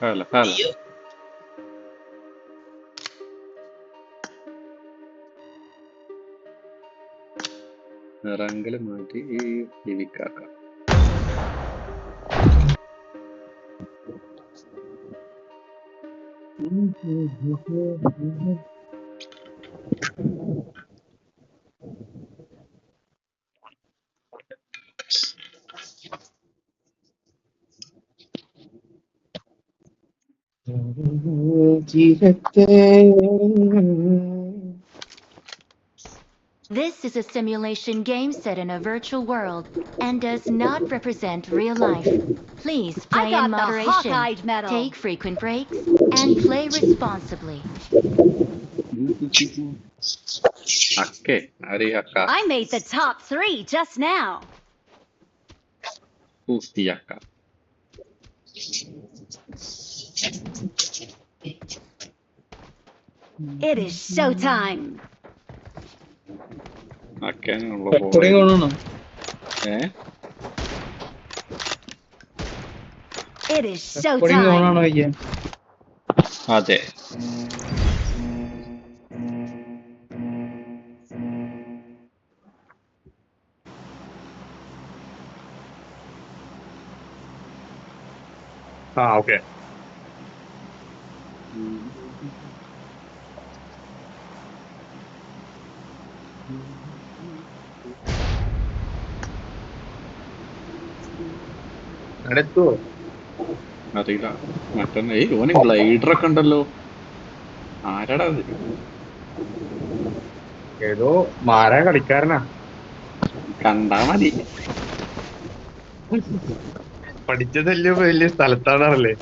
Hala, hala. നിറങ്ങൾ മാറ്റി ഈ ലിവിക്കാക്കാം. This is a simulation game set in a virtual world and does not represent real life. Please play in moderation, take frequent breaks, and play responsibly. അക്കേ ആരെ അക്ക I made the top 3 just now. പൂസ്തി അക്ക. It is showtime. അക്കേനുള്ള recording ഓണാണോ? It is recording ഓണാണോ showtime. അയ്യേ? അതെ. Okay. അടുത്തോ അറിയില്ല. മറ്റൊന്ന് ഓന് ഗ്ലൈഡറൊക്കെ ഉണ്ടല്ലോ. ആരാടാ അത്? ഏതോ മാരാ കളിക്കാരനാ. കണ്ടാ മതി. പഠിച്ചതല്ലേ വലിയ സ്ഥലത്താണല്ലേ.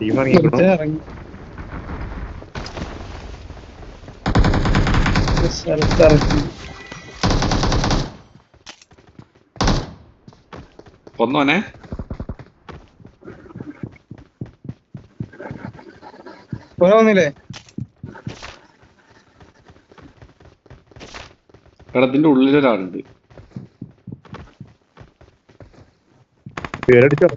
ടീം ഇറങ്ങി. ഇറങ്ങി സ്ഥലത്തിറങ്ങി. കൊന്നോനെ. പോന്നില്ലേ? കടത്തിന്റെ ഉള്ളിലൊരാളുണ്ട്. പേരടിച്ചോ?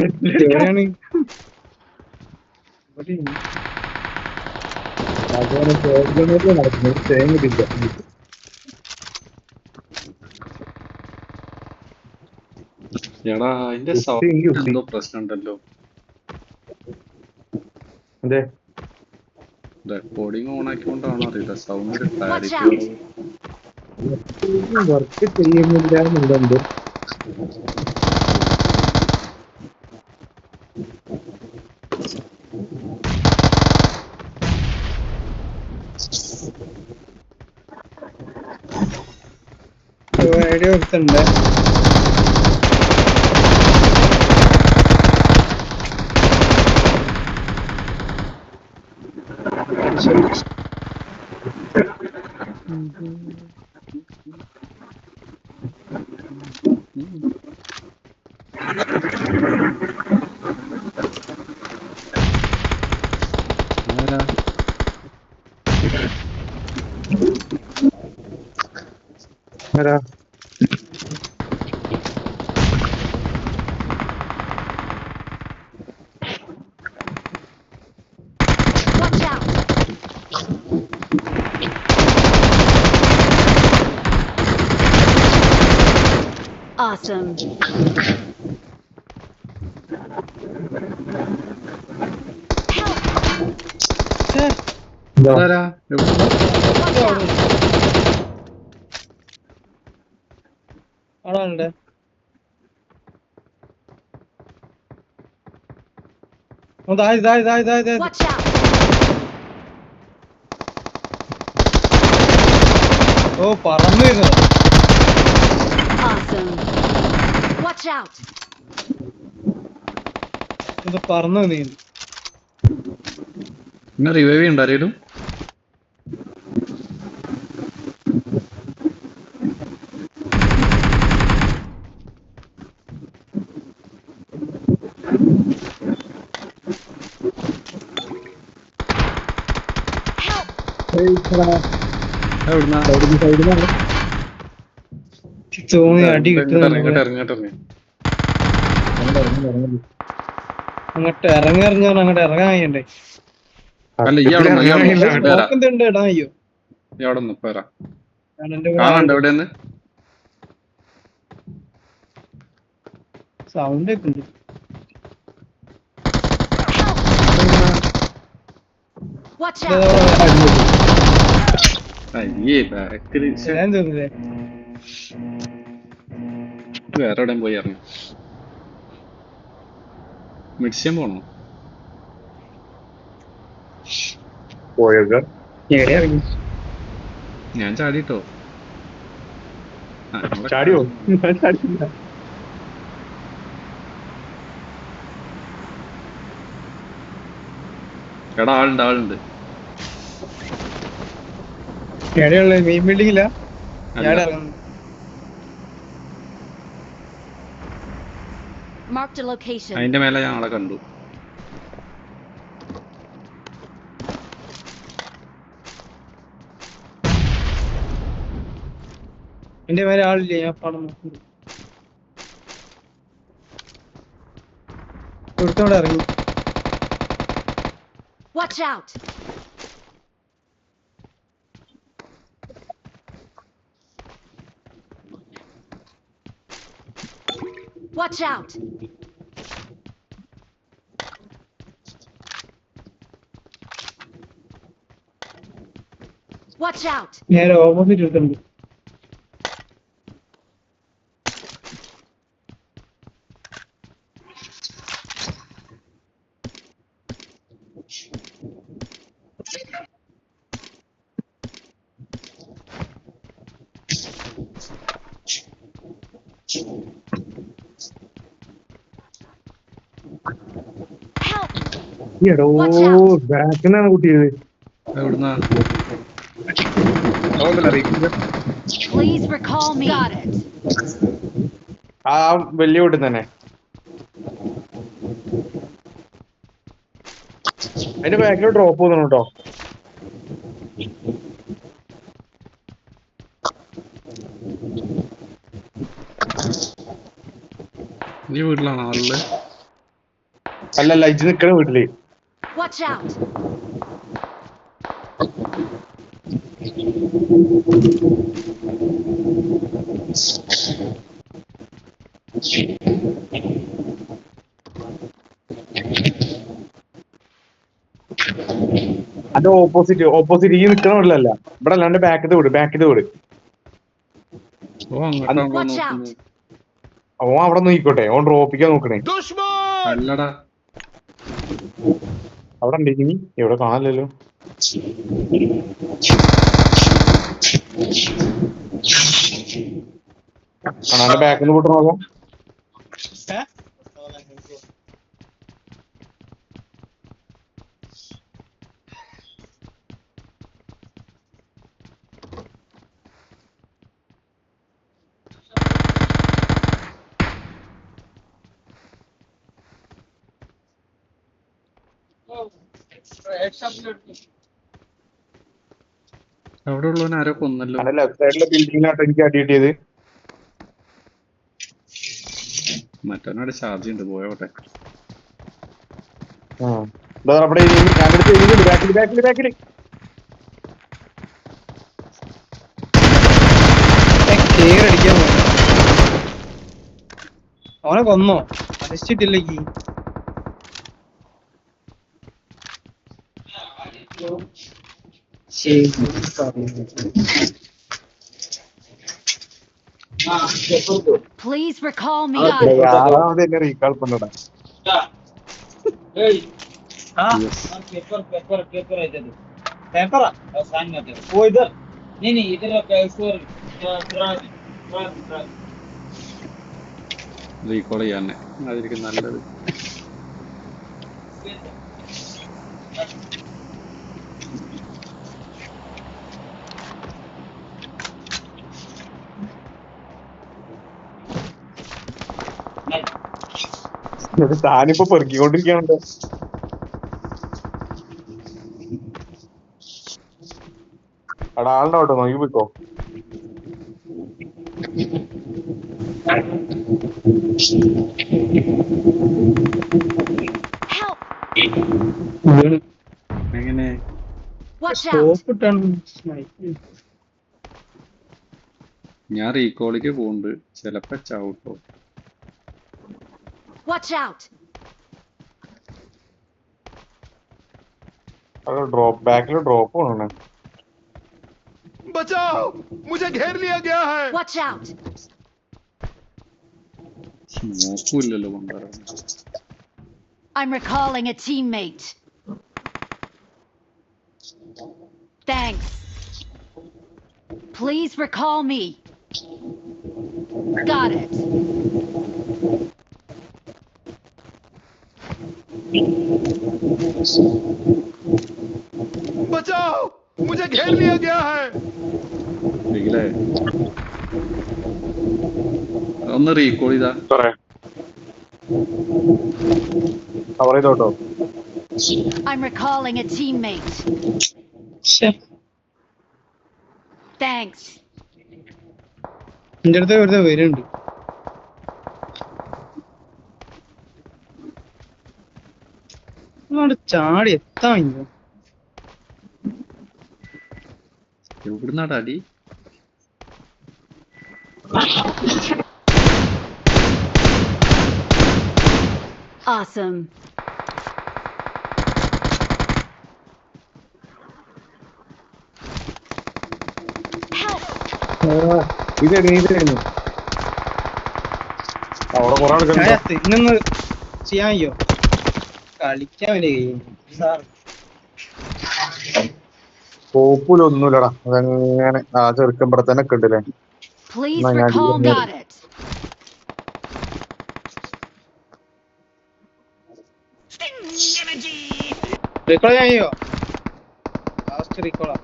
എവിടെയാണ്? നടക്കുന്നത് തേങ്ങിട്ടില്ല. എടാ അതിന്റെ കുത്തി, സൗണ്ട് കുത്തി. എന്തോ പ്രശ്നം ഉണ്ടല്ലോ. അതെ റെക്കോർഡിംഗ് ഓൺ ആക്കിക്കൊണ്ടാണോ അറിയില്ല. സൗണ്ട് ഒരു Watch ക്ലാരിറ്റി. out. വർക്ക് ചെയ്യുന്നില്ല എന്നുണ്ട്. ഐഡിയ ഒരുത്തുണ്ട്. ആരാ? ആരാ? Watch out. Awesome. ആരാ? എവിടുന്നാ? Watch out. ആളുണ്ട്. Watch out. ഓ പറന്നു വരുന്നു. Awesome. Watch out. ഇത് പറന്നു നീ. പിന്നെ റിവൈവ് ഉണ്ടോ ആരേലും? എവിടുന്നാ തോന്നി അടി ഇങ്ങോട്ട് ഇറങ്ങി, കിട്ടുന്നു. ഇങ്ങോട്ട് ഇറങ്ങി. അങ്ങോട്ട് ഇറങ്ങിറങ്ങാൻ അങ്ങോട്ട് ഇറങ്ങാൻ കഴിയണ്ടേ? അല്ല, ഈ അവിടെ നിന്ന്, ഈ അവിടെ നിന്ന്. ഇങ്ങോട്ട് വരാം. നോക്കുന്നുണ്ട് ഇടാൻ അയ്യോ. ഈ അവിടെ നിന്ന് ഇപ്പൊ വരാം. ഞാൻ എന്റെ കൂടെ കാണാണ്ട് എവിടെയെന്ന്? സൗണ്ട് ഒക്കെ ഉണ്ട്. Watch ഇതാ out! അയ്യേ, ബാക്കിൽ ഞാൻ തോന്നില്ലേ? വേറെ എവിടെയും പോയി ഇറങ്ങി. മിഡ്സിയം പോണോ? പോയത് എവിടെ ഇറങ്ങി? ഞാൻ ചാടിട്ടോ. ചാടിയോ? ഞാൻ ചാടിയില്ല. എടാ, ആളുണ്ട്, ആളുണ്ട്. എവിടെയുള്ള മെയിൻ ബിൽഡിങ്ങില്ല? ഞാൻ അല്ല. ഇറങ്ങുന്നു. Marked a location. അതിന്റെ മേലെ ഞാൻ ആളെ കണ്ടു. എന്റെ മേലെ ആളില്ലേ? ഞാൻ പണം നോക്കുന്നു. ഒരുത്തോടെ ഇറങ്ങി. Watch out! Watch out! Watch out! നേരെ ഓപ്പോസിറ്റ് എടുത്തുണ്ട്. Help! എടോ Watch out. ബാക്കിനാണ് കുട്ടിയത്. എവിടുന്നാ? Please recall me. Got it. ആ വലിയ വീട്ടിൽ തന്നെ. അതിന്റെ ബാക്കിൽ ഡ്രോപ്പ് പോകുന്നു കേട്ടോ. ഈ വീട്ടിലാണോ ആളുള്ളത്? അല്ലല്ല, ഇജ്ജ് നിക്കണ വീട്ടില്. Watch out! അത് ഓപ്പോസിറ്റ് ഈ നിക്കണ വീട്ടിലല്ല, ഇവിടെ അല്ലാണ്ട് ബാക്കിത്തെ വീട്. ഓ, അങ്ങോട്ടാണല്ലോ Watch out. നോക്കുന്നത്. ഓൻ അവിടെ നോക്കിക്കോട്ടെ, ഓൻ ഡ്രോപ്പിക്കാൻ നോക്കണേ. അല്ലടാ, അവിടെ ഉണ്ട് ഇനി, എവിടെ കാണാനില്ലല്ലോ. കാണാന്റെ ബാക്കിൽ നിന്ന് കൂട്ടണോ? അവിടെ ഉള്ളവൻ ആരോ കൊന്നല്ലോ. അതിന്റെ ലെഫ്റ്റ് സൈഡിലെ ബിൽഡിങ്ങിനാട്ടോ എനിക്ക് അടി കിട്ടിയത്. മറ്റവനോട് ചാർജ് ഉണ്ട്, പോയോട്ടെ. അവിടെ ബാക്കില് കേറടിക്കാൻ പോകും. അവനെ കൊന്നോ? അടിച്ചിട്ടില്ലെങ്കിൽ Please recall me. എന്നെ റീകാൾ പണ്ടടാ. റീകോൾ ചെയ്യാന്നെ അതായിരിക്കും നല്ലത്. താനിപ്പോ പെറുക്കിക്കൊണ്ടിരിക്കാനുണ്ട്. അവിടെ ആളുണ്ടാവട്ടോ, നോക്കി പോയിക്കോ. Help! എങ്ങനെ Watch out! സ്കോപ്പ് ഇട്ടാണ് സ്നൈപ്പ്. ഞാൻ റീകോളിക്ക് പോകുന്നുണ്ട്, ചിലപ്പോ ചാവട്ടോ. Watch out! അവിടെ ഡ്രോപ്പ് ബാക്കിൽ ഡ്രോപ്പ് വേണേ. बचाओ, मुझे घेर लिया गया है। Watch out! നോക്കൂല്ലല്ലോ കൊണ്ടുവരാൻ. I'm recalling a teammate. Thanks. Please recall me. Got it. बचाओ, मुझे घेर लिया गया है। ഇല്ലേ? ഒന്ന് റീകോൾ ചെയ്താ. പറയാ cover ചെയ്തോട്ടോ. I'm recalling a teammate. Thanks. എന്റെ അടുത്ത് വെറുതെ വരുന്നുണ്ട്. അവിടെ ചാടി എത്താൻ വയ്യ. എവിടുന്നാടാ അടി? Awesome. Help! ഇതായിരുന്നു അവിടെ കുറെ ആൾക്കാരുണ്ടോ? ഇന്നൊന്ന് ചെയ്യാൻ കഴിയോ? കളിക്കാൻ വേണ്ടി കഴിയും. സ്കോപ്പിലൊന്നുമില്ലടാ, അതങ്ങനെ ആ ചെറുക്കൻ ഇവിടെ തന്നെ ഒക്കെ ഉണ്ടല്ലേ. Please My God, recall. you- Got it. Recall ചെയ്യാൻ കഴിയോ? ലാസ്റ്റ് റീകോളാ.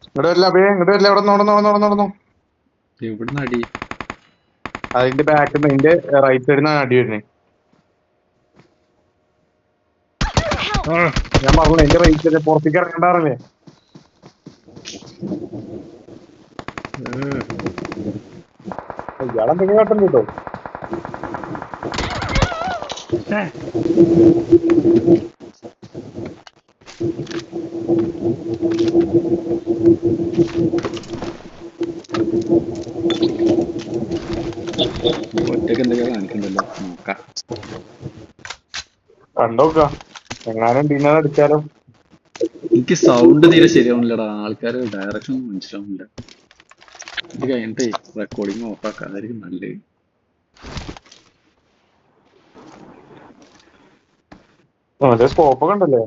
ഇങ്ങോട്ട് വരില്ല അബേ, ഇങ്ങോട്ട് വരില്ല. അവിടെ നടന്നു. എവിടുന്ന് അടി? അതിന്റെ ബാക്കിൽ നിന്ന് അതിന്റെ റൈറ്റ് സൈഡിൽ നിന്നാണ് അടി വരുന്നത്. ഞാൻ പറഞ്ഞു എന്റെ റൈറ്റ് സൈഡ് പുറത്തേക്ക് ഇറങ്ങണ്ടാറല്ലേ. ഇയാളെന്തെങ്കിലും കേട്ടോ കേട്ടോ. ഒറ്റക്ക് എന്തൊക്കെയാ കാണിക്കണ്ടല്ലോ, നോക്കാം. കണ്ടോക്ക എങ്ങാനും ടീമിനെ അടിച്ചാലോ. എനിക്ക് സൗണ്ട് തീരെ ശരിയാവുന്നില്ലടാ, ആൾക്കാര് ഡയറക്ഷൻ ഒന്നും മനസ്സിലാവുന്നില്ല. ഇത് കഴിഞ്ഞിട്ടേ റെക്കോർഡിങ് ഓഫാക്കാം, അതായിരിക്കും നല്ലത്. മറ്റേ സ്കോപ്പ് ഒക്കെ ഉണ്ടല്ലേ.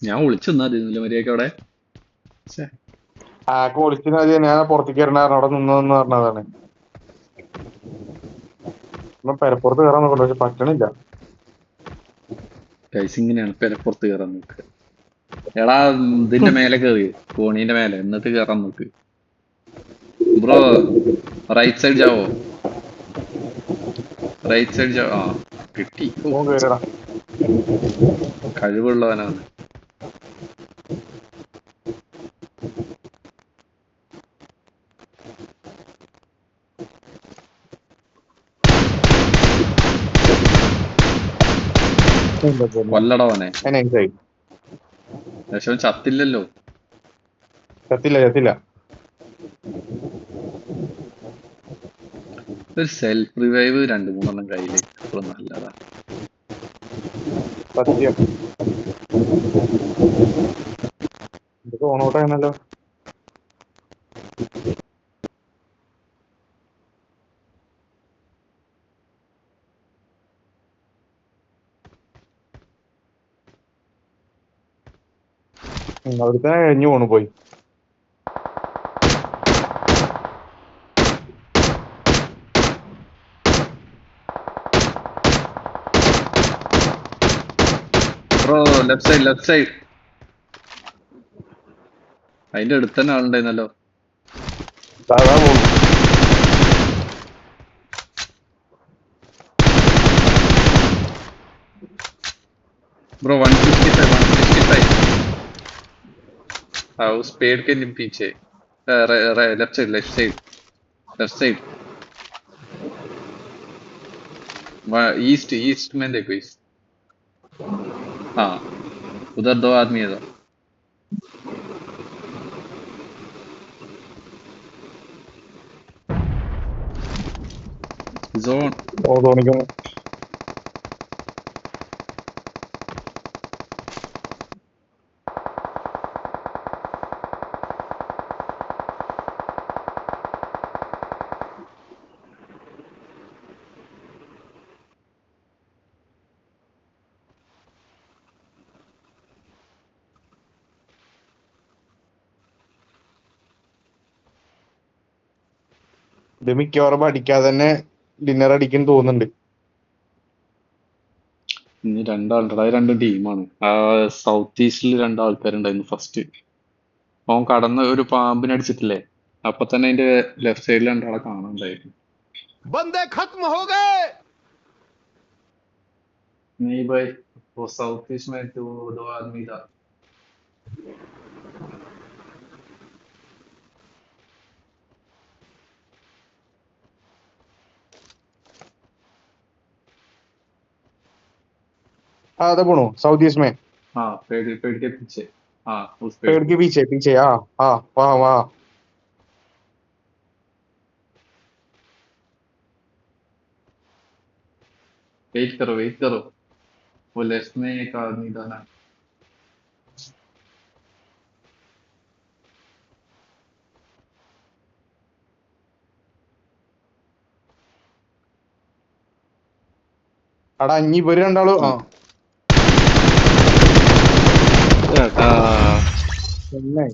ഞാൻ വിളിച്ചെന്നാ ഇതില്ല മര്യാദക്ക് അവിടെ. ആക്ക് വിളിച്ചിട്ട് ഞാൻ പുറത്തേക്ക് ഇറങ്ങാറ് അവിടെ നിന്നു പറഞ്ഞതാണ്. പെരപ്പുറത്ത് കയറാൻ നോക്കണ്ട, പക്ഷെ പറ്റണില്ല. ഗൈസ് ഇങ്ങനെയാണ് പെരപ്പുറത്ത് കയറാൻ നോക്കുക. എടാ ഇതിന്റെ മേലെ കയറി, കോണീന്റെ മേലെ, എന്നിട്ട് കയറാൻ നോക്ക് ബ്രോ. റൈറ്റ് സൈഡ് ജാവോ, റൈറ്റ് സൈഡ് ജാവോ. ആ കിട്ടി, ഓൻ കയറിയടാ. കഴിവുള്ളവനാണ്. കൊല്ലടവനെ. പക്ഷെ ചത്തില്ലല്ലോ. ചത്തില്ല. ഒരു സെൽഫ് റിവൈവ് 2-3 കയ്യില് അത്ര നല്ലതാ. സത്യം ഓണോട്ടായിരുന്നല്ലോ. അവിടുത്തെ കഴിഞ്ഞു പോണു പോയി. ബ്രോ ലെഫ്റ്റ് സൈഡ് അതിന്റെ അടുത്ത് തന്നെ ആളുണ്ടായിരുന്നല്ലോ. അതാ പോകുന്നു. ब्रो 165 हाँ उस पेड़ के पीछे लेफ्ट साइड ईस्ट में देखो ईस्ट. हाँ उधर 2 आदमी है तो जोन. ഓ തോന്നിക്കുന്നു. ഇത് മിക്കവാറും അടിക്കാതെ തന്നെ ഡിന്നർ അടിക്കും തോന്നുന്നുണ്ട്. ഇനി രണ്ടാളുണ്ട്, അത് രണ്ട് ടീമാണ്. ആ സൗത്ത് ഈസ്റ്റിൽ രണ്ടാൾക്കാരുണ്ടായിരുന്നു ഫസ്റ്റ്. അവൻ കടന്ന് ഒരു പാമ്പിനെ അടിച്ചിട്ടില്ലേ, അപ്പൊ തന്നെ അതിന്റെ ലെഫ്റ്റ് സൈഡിൽ രണ്ടാളെ കാണാനുണ്ടായിരുന്നു. बंदे खत्म हो गए. नहीं भाई वो साउथ ईस्ट में तो 2 आदमी था. हाँ अदा बोनो साउथ ईस्ट में हाँ पेड़ के पीछे. हाँ उस पेड़ पेड़ के पीछे पीछे. हाँ हाँ वहाँ वहाँ. वेट करो वो लेफ्ट में एक आदमी था ना. അടാ ഇനി ഇവര് രണ്ടാളും ആ ചേട്ടാ പിന്നെ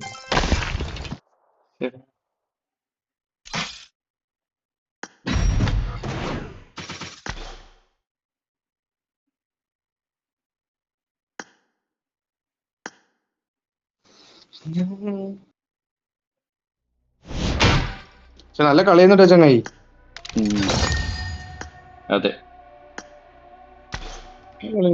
പക്ഷെ നല്ല കളിയെന്നിട്ടാ ചങ്ങായി. അതെ കളി